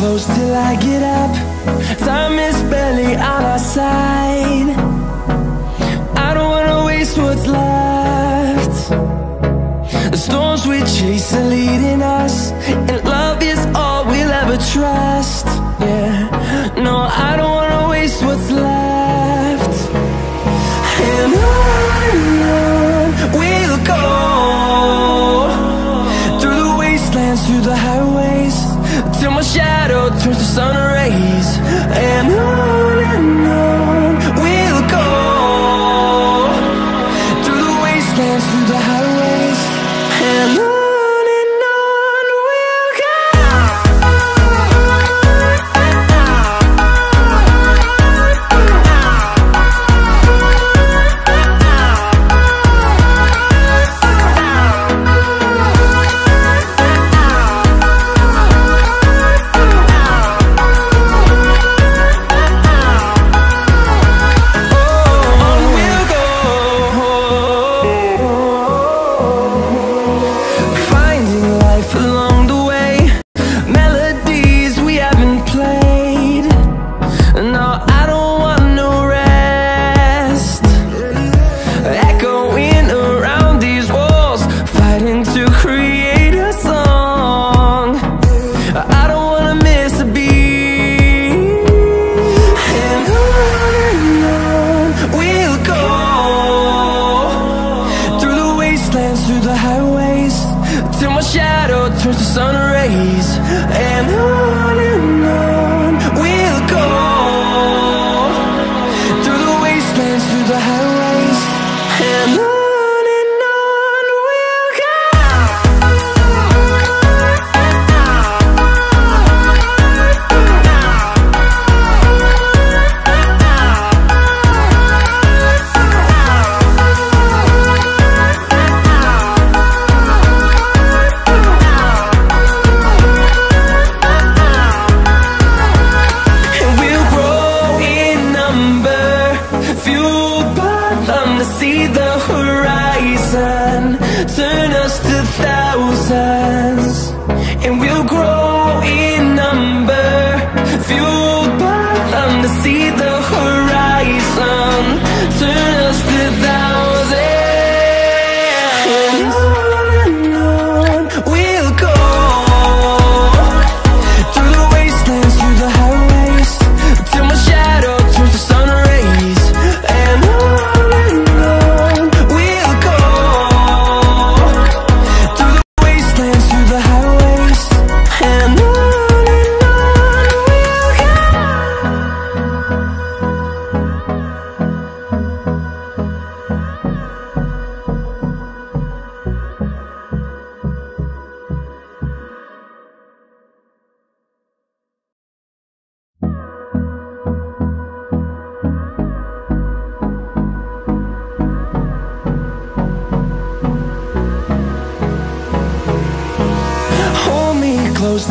close till I get up. Time is barely on our side. I don't wanna waste what's left. The storms we chase are leading us, and love is all we'll ever trust. Yeah, no, I don't wanna waste what's left. And on we'll go, through the wastelands, through the highways, till my shadow turns to sun rays. And on we'll go, through the wastelands, through the highways, and on we'll go.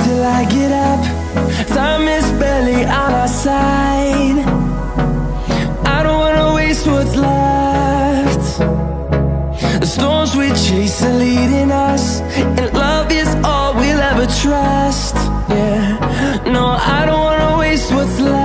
Till I get up, time is barely on our side. I don't wanna waste what's left. The storms we chase are leading us, and love is all we'll ever trust. Yeah, no, I don't wanna waste what's left.